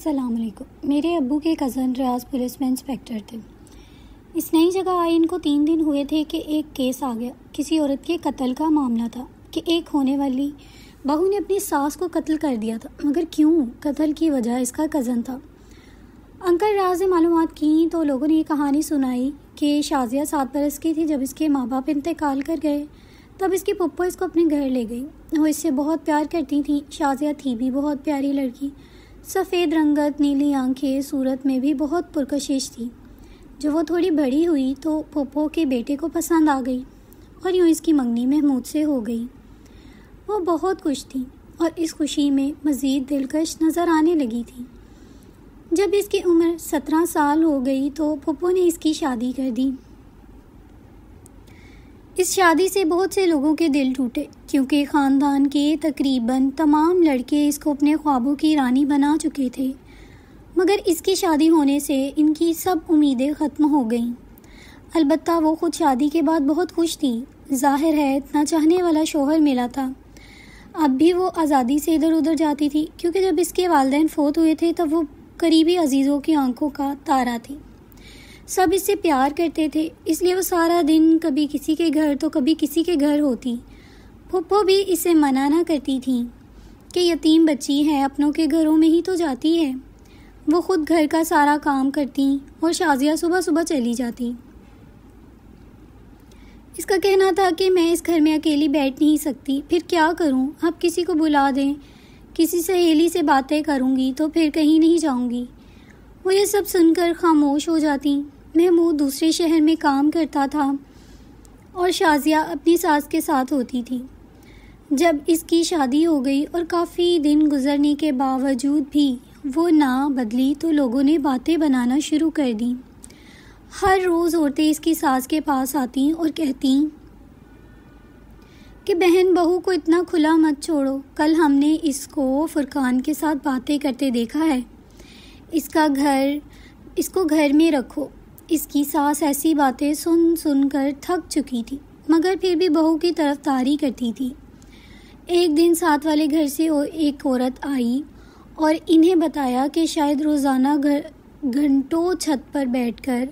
السلام علیکم۔ میرے ابو کے کزن ریاض پولیس میں انسپیکٹر تھے۔ اس نئی جگہ آئے ان کو 3 دن ہوئے تھے کہ ایک کیس آ گیا۔ کسی عورت کے قتل کا معاملہ تھا کہ ایک ہونے والی بہو نے اپنی ساس کو قتل کر دیا تھا، مگر کیوں؟ قتل کی وجہ اس کا کزن تھا۔ انکل ریاض نے معلومات کیں تو لوگوں نے یہ کہانی سنائی کہ شازیہ 7 برس کی تھی جب اس کے ماں باپ انتقال کر گئے، تب اس کی پھپھو اس کو اپنے گھر لے گئی۔ وہ اس سے بہت پیار کرتی تھیں۔ شازیہ تھی بھی بہت پیاری لڑکی، سفید رنگت، نیلی آنکھیں، صورت میں بھی بہت پرکشش تھی۔ جب وہ تھوڑی بڑی ہوئی تو پھپھو کے بیٹے کو پسند آ گئی اور یوں اس کی منگنی محمود سے ہو گئی۔ وہ بہت خوش تھی اور اس خوشی میں مزید دلکش نظر آنے لگی تھی۔ جب اس کی عمر 17 سال ہو گئی تو پھپھو نے اس کی شادی کر دی۔ اس شادی سے بہت سے لوگوں کے دل ٹوٹے کیونکہ خاندان کے تقریباً تمام لڑکے اس کو اپنے خوابوں کی رانی بنا چکے تھے، مگر اس کی شادی ہونے سے ان کی سب امیدیں ختم ہو گئیں۔ البتہ وہ خود شادی کے بعد بہت خوش تھی۔ ظاہر ہے اتنا چاہنے والا شوہر ملا تھا۔ اب بھی وہ آزادی سے ادھر ادھر جاتی تھی کیونکہ جب اس کے والدین فوت ہوئے تھے تب وہ قریبی عزیزوں کی آنکھوں کا تارا تھی۔ سب اس سے پیار کرتے تھے، اس لیے وہ سارا دن کبھی کسی کے گھر تو کبھی کسی کے گھر ہوتی۔ پھپھو بھی اسے منع نہ کرتی تھیں کہ یتیم بچی ہے، اپنوں کے گھروں میں ہی تو جاتی ہے۔ وہ خود گھر کا سارا کام کرتی اور شازیہ صبح صبح چلی جاتی۔ اس کا کہنا تھا کہ میں اس گھر میں اکیلی بیٹھ نہیں سکتی، پھر کیا کروں؟ آپ کسی کو بلا دیں، کسی سہیلی سے باتیں کروں گی تو پھر کہیں نہیں جاؤں گی۔ وہ یہ سب سن کر خاموش ہو جاتی۔ محمود دوسرے شہر میں کام کرتا تھا اور شازیہ اپنی ساس کے ساتھ ہوتی تھی۔ جب اس کی شادی ہو گئی اور کافی دن گزرنے کے باوجود بھی وہ نہ بدلی تو لوگوں نے باتیں بنانا شروع کر دیں۔ ہر روز عورتیں اس کی ساس کے پاس آتیں اور کہتیں کہ بہن بہو کو اتنا کھلا مت چھوڑو، کل ہم نے اس کو فرقان کے ساتھ باتیں کرتے دیکھا ہے، اس کو گھر میں رکھو۔ اس کی ساس ایسی باتیں سن کر تھک چکی تھی مگر پھر بھی بہو کی طرفداری کرتی تھی۔ ایک دن ساتھ والے گھر سے ایک عورت آئی اور انہیں بتایا کہ شاید روزانہ گھنٹوں چھت پر بیٹھ کر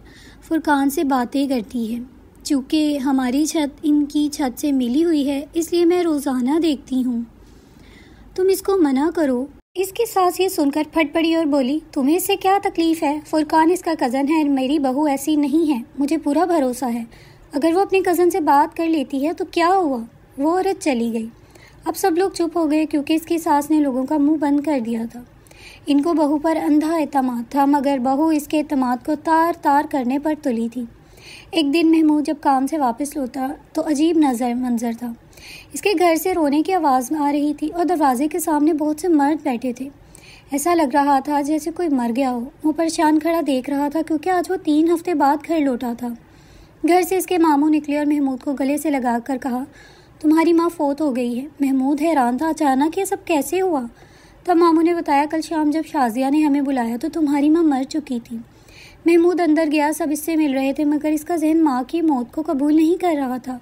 فرقان سے باتیں کرتی ہے۔ چونکہ ہماری چھت ان کی چھت سے ملی ہوئی ہے اس لیے میں روزانہ دیکھتی ہوں، تم اس کو منع کرو۔ اس کی ساس یہ سن کر پھٹ پڑی اور بولی، تمہیں اس سے کیا تکلیف ہے؟ فرقان اس کا کزن ہے، میری بہو ایسی نہیں ہے، مجھے پورا بھروسہ ہے۔ اگر وہ اپنے کزن سے بات کر لیتی ہے تو کیا ہوا؟ وہ عورت چلی گئی۔ اب سب لوگ چپ ہو گئے کیونکہ اس کی ساس نے لوگوں کا منہ بند کر دیا تھا۔ ان کو بہو پر اندھا اعتماد تھا مگر بہو اس کے اعتماد کو تار تار کرنے پر تلی تھی۔ ایک دن محمود جب کام سے واپس لوٹا تو عجیب منظر تھا۔ اس کے گھر سے رونے کی آواز آ رہی تھی اور دروازے کے سامنے بہت سے مرد بیٹھے تھے۔ ایسا لگ رہا تھا جیسے کوئی مر گیا ہو۔ وہ پریشان کھڑا دیکھ رہا تھا کیونکہ آج وہ 3 ہفتے بعد گھر لوٹا تھا۔ گھر سے اس کے ماموں نکلے اور محمود کو گلے سے لگا کر کہا، تمہاری ماں فوت ہو گئی ہے۔ محمود حیران تھا، اچانک یہ سب کیسے ہوا؟ تب ماموں نے بتایا، کل شام جب شازیہ نے ہمیں بلایا تو تمہاری ماں مر چکی تھی۔ محمود اندر گیا، سب اس سے مل رہے تھے مگر اس کا ذہن ماں کی موت کو قبول نہیں کر رہا تھا۔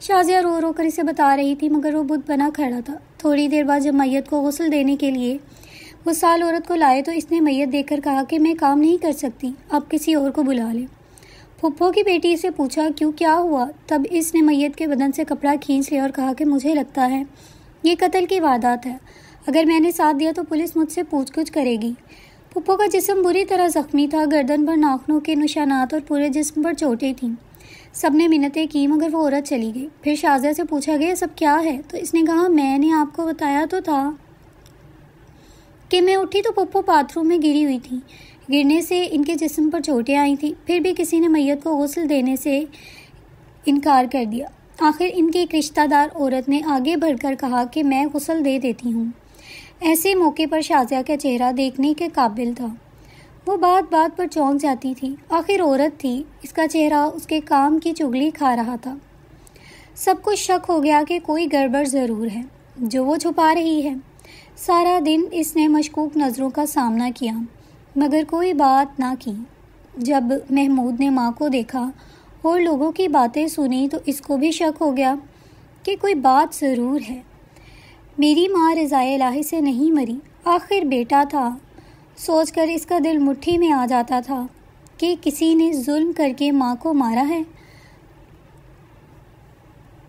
شازیہ رو رو کر اسے بتا رہی تھی مگر وہ بت بنا کھڑا تھا۔ تھوڑی دیر بعد جب میت کو غسل دینے کے لیے وہ سال عورت کو لائے تو اس نے میت دیکھ کر کہا کہ میں کام نہیں کر سکتی، آپ کسی اور کو بلا لیں۔ پھپھو کی بیٹی سے پوچھا، کیوں، کیا ہوا؟ تب اس نے میت کے بدن سے کپڑا کھینچ لیا اور کہا کہ مجھے لگتا ہے یہ قتل کی واردات ہے، اگر میں نے ساتھ دیا تو پولیس مجھ سے پوچھ گچھ کرے گی۔ پھپھو کا جسم بری طرح زخمی تھا، گردن پر ناخنوں کے نشانات اور پورے جسم پر چوٹیں تھیں۔ سب نے منتیں کی مگر وہ عورت چلی گئی۔ پھر شازیہ سے پوچھا گیا، سب کیا ہے؟ تو اس نے کہا، میں نے آپ کو بتایا تو تھا کہ میں اٹھی تو پھپھو باتھ روم میں گری ہوئی تھی، گرنے سے ان کے جسم پر چوٹیں آئی تھیں، پھر بھی کسی نے میت کو غسل دینے سے انکار کر دیا۔ آخر ان کی ایک رشتہ دار عورت نے آگے بڑھ کر کہا کہ میں غسل دے دیتی ہوں۔ ایسے موقع پر شازیہ کا چہرہ دیکھنے کے قابل تھا۔ وہ بات بات پر چونک جاتی تھی۔ آخر عورت تھی، اس کا چہرہ اس کے کام کی چغلی کھا رہا تھا۔ سب کو شک ہو گیا کہ کوئی گڑبڑ ضرور ہے جو وہ چھپا رہی ہے۔ سارا دن اس نے مشکوک نظروں کا سامنا کیا مگر کوئی بات نہ کی۔ جب محمود نے ماں کو دیکھا اور لوگوں کی باتیں سنی تو اس کو بھی شک ہو گیا کہ کوئی بات ضرور ہے۔ میری ماں رضائے الہی سے نہیں مری، آخر بیٹا تھا، سوچ کر اس کا دل مٹھی میں آ جاتا تھا کہ کسی نے ظلم کر کے ماں کو مارا ہے۔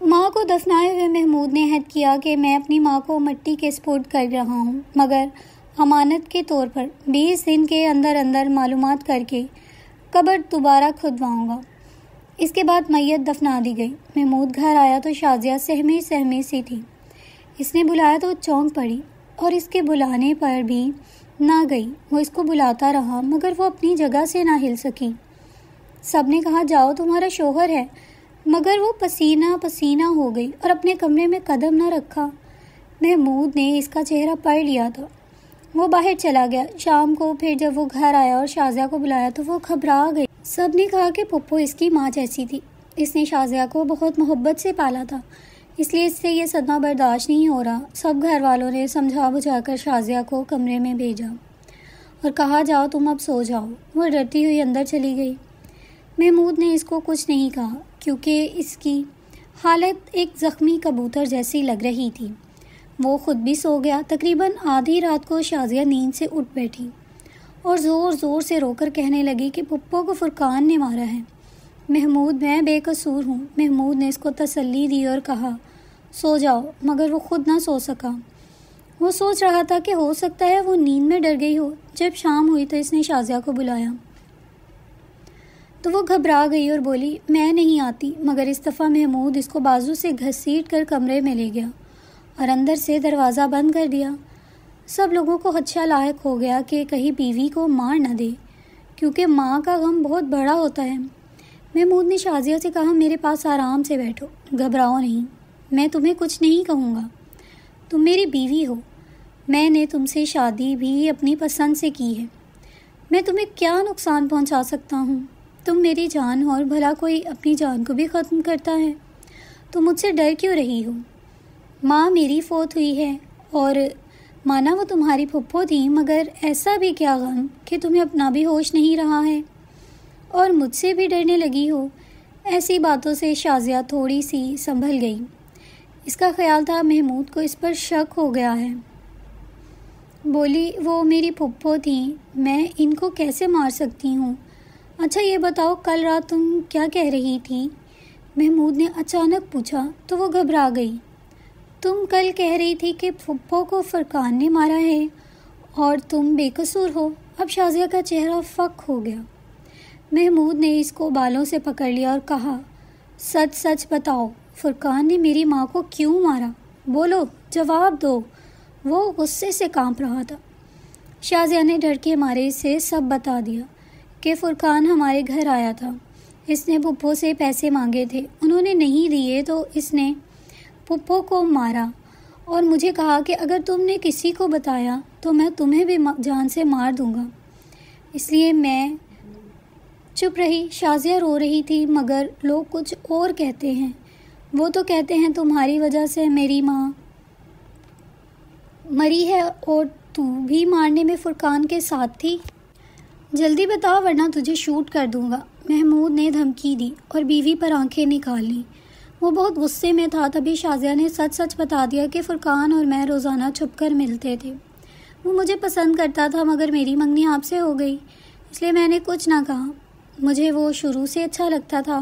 ماں کو دفنائے ہوئے محمود نے عہد کیا کہ میں اپنی ماں کو مٹی کے سپرد کر رہا ہوں، مگر امانت کے طور پر 20 دن کے اندر اندر معلومات کر کے قبر دوبارہ کھدواؤں گا۔ اس کے بعد میت دفنا دی گئی۔ محمود گھر آیا تو شازیہ سہمی سہمی سی تھی۔ اس نے بلایا تو چونک پڑی اور اس کے بلانے پر بھی نہ گئی۔ وہ اس کو بلاتا رہا مگر وہ اپنی جگہ سے نہ ہل سکی۔ سب نے کہا جاؤ تمہارا شوہر ہے، مگر وہ پسینہ پسینہ ہو گئی اور اپنے کمرے میں قدم نہ رکھا۔ محمود نے اس کا چہرہ پڑھ لیا تھا۔ وہ باہر چلا گیا۔ شام کو پھر جب وہ گھر آیا اور شازیہ کو بلایا تو وہ گھبرا گئی۔ سب نے کہا کہ پھپھو اس کی ماں جیسی تھی۔ اس نے شازیہ کو بہت محبت سے پالا تھا، اس لیے اس سے یہ صدمہ برداشت نہیں ہو رہا۔ سب گھر والوں نے سمجھا بجھا کر شازیہ کو کمرے میں بھیجا اور کہا جاؤ تم اب سو جاؤ۔ وہ ڈرتی ہوئی اندر چلی گئی۔ محمود نے اس کو کچھ نہیں کہا کیونکہ اس کی حالت ایک زخمی کبوتر جیسی لگ رہی تھی۔ وہ خود بھی سو گیا۔ تقریباً آدھی رات کو شازیہ نیند سے اٹھ بیٹھی اور زور زور سے رو کر کہنے لگی کہ پھپھو کو فرقان نے مارا ہے۔ محمود میں بے قصور ہوں۔ محمود نے اس کو تسلی دی اور کہا سو جاؤ، مگر وہ خود نہ سو سکا۔ وہ سوچ رہا تھا کہ ہو سکتا ہے وہ نیند میں ڈر گئی ہو۔ جب شام ہوئی تو اس نے شازیہ کو بلایا تو وہ گھبرا گئی اور بولی میں نہیں آتی، مگر اس دفعہ محمود اس کو بازو سے گھسیٹ کر کمرے میں لے گیا اور اندر سے دروازہ بند کر دیا۔ سب لوگوں کو خدشہ لاحق ہو گیا کہ کہیں بیوی کو مار نہ دے، کیونکہ ماں کا غم بہت بڑا ہوتا ہے۔ محمود نے شازیہ سے کہا میرے پاس آرام سے بیٹھو، گھبراؤ نہیں، میں تمہیں کچھ نہیں کہوں گا، تم میری بیوی ہو، میں نے تم سے شادی بھی اپنی پسند سے کی ہے، میں تمہیں کیا نقصان پہنچا سکتا ہوں، تم میری جان ہو اور بھلا کوئی اپنی جان کو بھی ختم کرتا ہے، تم مجھ سے ڈر کیوں رہی ہو؟ ماں میری فوت ہوئی ہے اور مانا وہ تمہاری پھپھو تھی، مگر ایسا بھی کیا غم کہ تمہیں اپنا بھی ہوش نہیں رہا ہے اور مجھ سے بھی ڈرنے لگی ہو۔ ایسی باتوں سے شازیہ تھوڑی سی سنبھل گئی۔ اس کا خیال تھا محمود کو اس پر شک ہو گیا ہے۔ بولی وہ میری پھپھو تھیں، میں ان کو کیسے مار سکتی ہوں؟ اچھا یہ بتاؤ کل رات تم کیا کہہ رہی تھی؟ محمود نے اچانک پوچھا تو وہ گھبرا گئی۔ تم کل کہہ رہی تھی کہ پھپھو کو فرقان نے مارا ہے اور تم بے قصور ہو۔ اب شازیہ کا چہرہ فک ہو گیا۔ محمود نے اس کو بالوں سے پکڑ لیا اور کہا سچ سچ بتاؤ، فرقان نے میری ماں کو کیوں مارا؟ بولو، جواب دو۔ وہ غصے سے کانپ رہا تھا۔ شازیہ نے ڈر کے مارے سے سب بتا دیا کہ فرقان ہمارے گھر آیا تھا، اس نے پھپھو سے پیسے مانگے تھے، انہوں نے نہیں دیے تو اس نے پھپھو کو مارا اور مجھے کہا کہ اگر تم نے کسی کو بتایا تو میں تمہیں بھی جان سے مار دوں گا، اس لیے میں چپ رہی۔ شازیہ رو رہی تھی مگر لوگ کچھ اور کہتے ہیں، وہ تو کہتے ہیں تمہاری وجہ سے میری ماں مری ہے اور تو بھی مارنے میں فرقان کے ساتھ تھی۔ جلدی بتاؤ ورنہ تجھے شوٹ کر دوں گا، محمود نے دھمکی دی اور بیوی پر آنکھیں نکال لیں۔ وہ بہت غصے میں تھا۔ تبھی شازیہ نے سچ سچ بتا دیا کہ فرقان اور میں روزانہ چھپ کر ملتے تھے، وہ مجھے پسند کرتا تھا مگر میری منگنی آپ سے ہو گئی، اس لیے میں نے کچھ نہ کہا، مجھے وہ شروع سے اچھا لگتا تھا،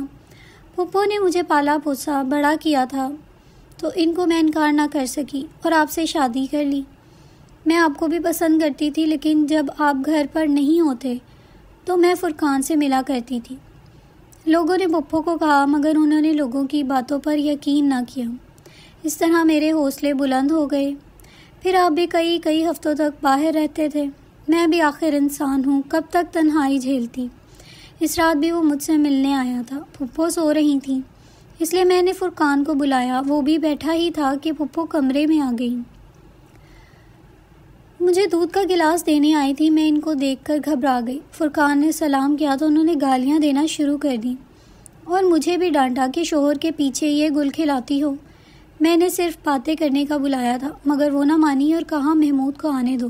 پھپھو نے مجھے پالا پوسا بڑا کیا تھا تو ان کو میں انکار نہ کر سکی اور آپ سے شادی کر لی۔ میں آپ کو بھی پسند کرتی تھی لیکن جب آپ گھر پر نہیں ہوتے تو میں فرقان سے ملا کرتی تھی۔ لوگوں نے پھپھو کو کہا مگر انہوں نے لوگوں کی باتوں پر یقین نہ کیا۔ اس طرح میرے حوصلے بلند ہو گئے۔ پھر آپ بھی کئی ہفتوں تک باہر رہتے تھے، میں بھی آخر انسان ہوں، کب تک تنہائی جھیلتی۔ اس رات بھی وہ مجھ سے ملنے آیا تھا، پھپھو سو رہی تھیں، اس لیے میں نے فرقان کو بلایا، وہ بھی بیٹھا ہی تھا کہ پھپھو کمرے میں آ گئی۔ مجھے دودھ کا گلاس دینے آئی تھی، میں ان کو دیکھ کر گھبرا گئی۔ فرقان نے سلام کیا تو انہوں نے گالیاں دینا شروع کر دیں اور مجھے بھی ڈانٹا کہ شوہر کے پیچھے یہ گل کھلاتی ہو۔ میں نے صرف باتیں کرنے کا بلایا تھا مگر وہ نہ مانی اور کہا محمود کو آنے دو،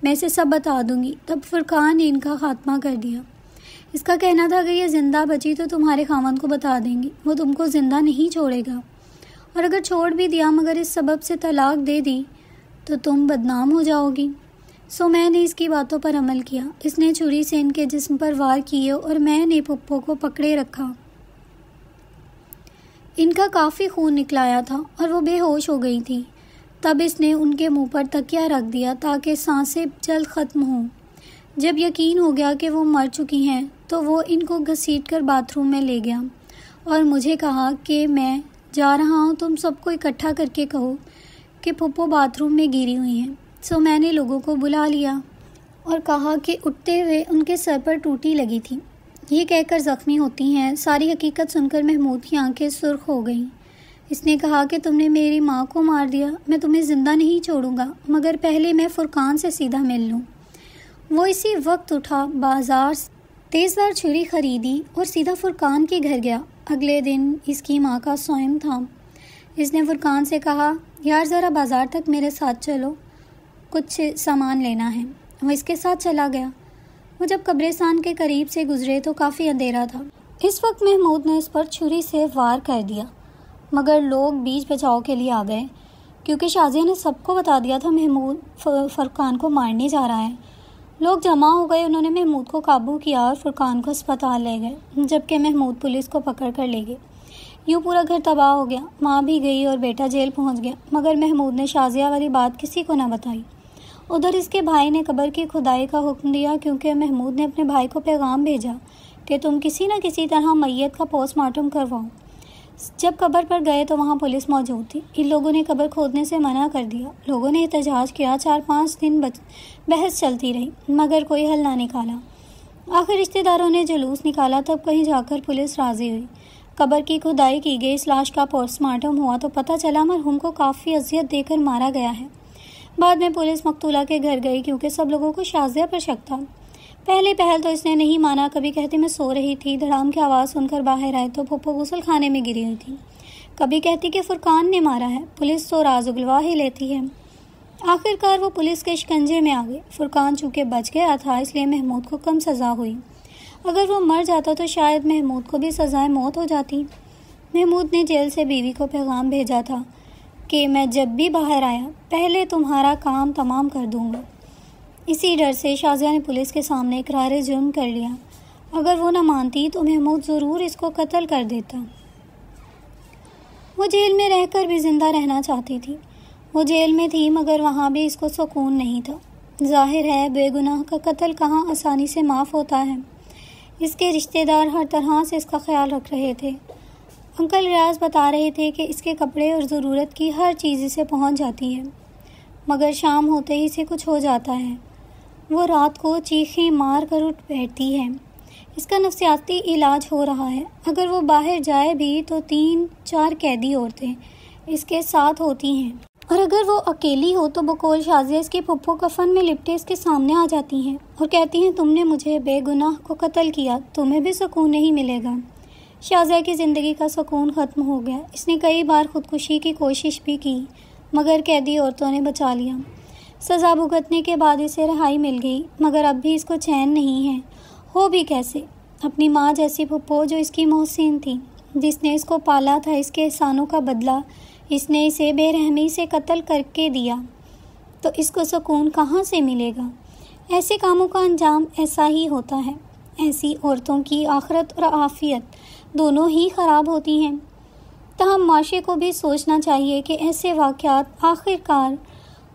میں اسے سب بتا دوں گی۔ تب فرقان نے ان کا خاتمہ کر دیا۔ اس کا کہنا تھا کہ یہ زندہ بچی تو تمہارے خاوند کو بتا دیں گی، وہ تم کو زندہ نہیں چھوڑے گا، اور اگر چھوڑ بھی دیا مگر اس سبب سے طلاق دے دی تو تم بدنام ہو جاؤ گی۔ سو میں نے اس کی باتوں پر عمل کیا۔ اس نے چھری سے ان کے جسم پر وار کیے اور میں نے پھپھو کو پکڑے رکھا۔ ان کا کافی خون نکلایا تھا اور وہ بے ہوش ہو گئی تھی۔ تب اس نے ان کے منہ پر تکیہ رکھ دیا تاکہ سانسیں جلد ختم ہوں۔ جب یقین ہو گیا کہ وہ مر چکی ہیں تو وہ ان کو گھسیٹ کر باتھ روم میں لے گیا اور مجھے کہا کہ میں جا رہا ہوں، تم سب کو اکٹھا کر کے کہو کہ پھپھو باتھ روم میں گری ہوئی ہیں۔ سو میں نے لوگوں کو بلا لیا اور کہا کہ اٹھتے ہوئے ان کے سر پر ٹوٹی لگی تھی، یہ کہہ کر زخمی ہوتی ہیں۔ ساری حقیقت سن کر محمود کی آنکھیں سرخ ہو گئیں۔ اس نے کہا کہ تم نے میری ماں کو مار دیا، میں تمہیں زندہ نہیں چھوڑوں گا، مگر پہلے میں فرقان سے سیدھا مل لوں۔ وہ اسی وقت اٹھا، بازار سے تیزدار چھری خریدی اور سیدھا فرقان کے گھر گیا۔ اگلے دن اس کی ماں کا صوم تھا۔ اس نے فرقان سے کہا، یار ذرا بازار تک میرے ساتھ چلو، کچھ سامان لینا ہے۔ وہ اس کے ساتھ چلا گیا۔ وہ جب قبرستان کے قریب سے گزرے تو کافی اندھیرا تھا۔ اس وقت محمود نے اس پر چھری سے وار کر دیا، مگر لوگ بیچ بچاؤ کے لیے آ گئے، کیونکہ شازیہ نے سب کو بتا دیا تھا محمود فرقان کو مارنے جا رہا ہے۔ لوگ جمع ہو گئے، انہوں نے محمود کو قابو کیا اور فرقان کو اسپتال لے گئے، جبکہ محمود پولیس کو پکڑ کر لے گئے۔ یوں پورا گھر تباہ ہو گیا، ماں بھی گئی اور بیٹا جیل پہنچ گیا، مگر محمود نے شازیہ والی بات کسی کو نہ بتائی۔ ادھر اس کے بھائی نے قبر کی کھدائی کا حکم دیا، کیونکہ محمود نے اپنے بھائی کو پیغام بھیجا کہ تم کسی نہ کسی طرح میت کا پوسٹ مارٹم کرواؤ۔ جب قبر پر گئے تو وہاں پولیس موجود تھی۔ ان لوگوں نے قبر کھودنے سے منع کر دیا۔ لوگوں نے احتجاج کیا، 4-5 دن بحث چلتی رہی، مگر کوئی حل نہ نکالا۔ آخر رشتہ داروں نے جلوس نکالا، تب کہیں جا کر پولیس راضی ہوئی۔ قبر کی کھدائی کی گئی، اس لاش کا پوسٹ مارٹم ہوا تو پتہ چلا مرحوم کو کافی اذیت دے کر مارا گیا ہے۔ بعد میں پولیس مقتولہ کے گھر گئی، کیونکہ سب لوگوں کو شازیہ پر شک تھا۔ پہلے پہل تو اس نے نہیں مانا، کبھی کہتی میں سو رہی تھی، دھڑام کی آواز سن کر باہر آئے تو پھپھو غسل خانے میں گری ہوئی تھی، کبھی کہتی کہ فرقان نے مارا ہے۔ پولیس تو راز اگلوا ہی لیتی ہے۔ آخر کار وہ پولیس کے شکنجے میں آ گئی۔ فرقان چونکہ بچ گیا تھا، اس لیے محمود کو کم سزا ہوئی۔ اگر وہ مر جاتا تو شاید محمود کو بھی سزائے موت ہو جاتی۔ محمود نے جیل سے بیوی کو پیغام بھیجا تھا کہ میں جب بھی باہر آیا پہلے تمہارا کام تمام کر دوں گا۔ اسی ڈر سے شازیہ نے پولیس کے سامنے اقرار جرم کر لیا۔ اگر وہ نہ مانتی تو محمود ضرور اس کو قتل کر دیتا۔ وہ جیل میں رہ کر بھی زندہ رہنا چاہتی تھی۔ وہ جیل میں تھی، مگر وہاں بھی اس کو سکون نہیں تھا۔ ظاہر ہے بے گناہ کا قتل کہاں آسانی سے معاف ہوتا ہے۔ اس کے رشتہ دار ہر طرح سے اس کا خیال رکھ رہے تھے۔ انکل ریاض بتا رہے تھے کہ اس کے کپڑے اور ضرورت کی ہر چیز اسے پہنچ جاتی ہے، مگر شام ہوتے ہی اسے کچھ ہو جاتا ہے۔ وہ رات کو چیخیں مار کر اٹھ بیٹھتی ہے۔ اس کا نفسیاتی علاج ہو رہا ہے۔ اگر وہ باہر جائے بھی تو 3-4 قیدی عورتیں اس کے ساتھ ہوتی ہیں، اور اگر وہ اکیلی ہو تو بقول شازیہ اس کی پھپھو کفن میں لپٹے اس کے سامنے آ جاتی ہیں اور کہتی ہیں تم نے مجھے بے گناہ کو قتل کیا، تمہیں بھی سکون نہیں ملے گا۔ شازیہ کی زندگی کا سکون ختم ہو گیا۔ اس نے کئی بار خودکشی کی کوشش بھی کی، مگر قیدی عورتوں نے بچا لیا۔ سزا بھگتنے کے بعد اسے رہائی مل گئی، مگر اب بھی اس کو چین نہیں ہے۔ ہو بھی کیسے؟ اپنی ماں جیسی پھپھو جو اس کی محسن تھی، جس نے اس کو پالا تھا، اس کے احسانوں کا بدلہ اس نے اسے بے رحمی سے قتل کر کے دیا، تو اس کو سکون کہاں سے ملے گا؟ ایسے کاموں کا انجام ایسا ہی ہوتا ہے۔ ایسی عورتوں کی آخرت اور عافیت دونوں ہی خراب ہوتی ہیں۔ تاہم معاشرے کو بھی سوچنا چاہیے کہ ایسے واقعات آخر کار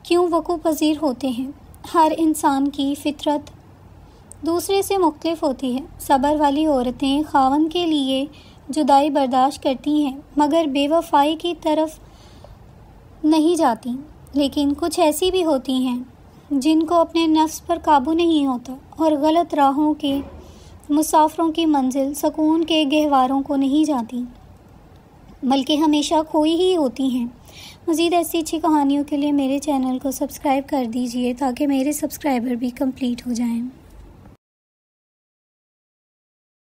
کیوں وقوع پذیر ہوتے ہیں۔ ہر انسان کی فطرت دوسرے سے مختلف ہوتی ہے۔ صبر والی عورتیں خاوند کے لیے جدائی برداشت کرتی ہیں، مگر بے وفائی کی طرف نہیں جاتی۔ لیکن کچھ ایسی بھی ہوتی ہیں جن کو اپنے نفس پر قابو نہیں ہوتا اور غلط راہوں کے مسافروں کی منزل سکون کے گہواروں کو نہیں جاتی، بلکہ ہمیشہ کھوئی ہی ہوتی ہیں۔ مزید ایسی اچھی کہانیوں کے لیے میرے چینل کو سبسکرائب کر دیجیے تاکہ میرے سبسکرائبر بھی کمپلیٹ ہو جائیں۔